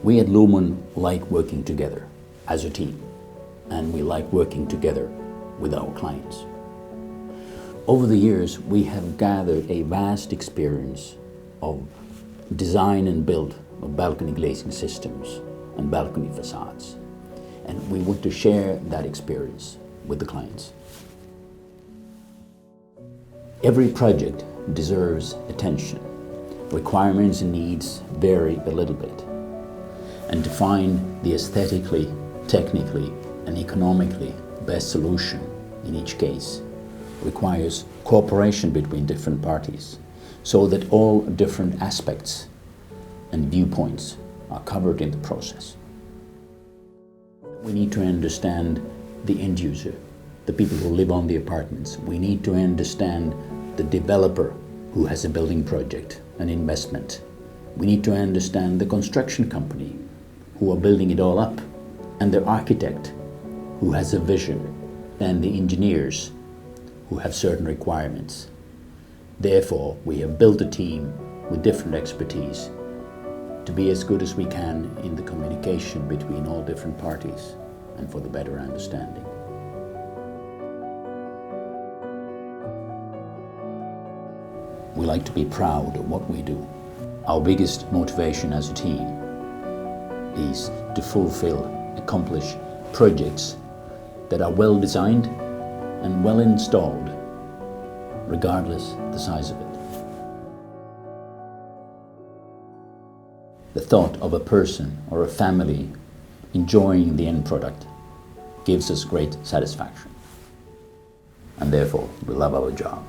We at Lumon like working together as a team, and we like working together with our clients. Over the years, we have gathered a vast experience of design and build of balcony glazing systems and balcony facades, and we want to share that experience with the clients. Every project deserves attention. Requirements and needs vary a little bit, and to find the aesthetically, technically, and economically best solution in each case requires cooperation between different parties, so that all different aspects and viewpoints are covered in the process. We need to understand the end user, the people who live on the apartments. We need to understand the developer who has a building project, an investment. We need to understand the construction company who are building it all up, and the architect who has a vision, and the engineers who have certain requirements. Therefore, we have built a team with different expertise to be as good as we can in the communication between all different parties and for the better understanding. We like to be proud of what we do. Our biggest motivation as a team is to accomplish projects that are well designed and well installed, regardless the size of it. The thought of a person or a family enjoying the end product gives us great satisfaction, and therefore we love our job.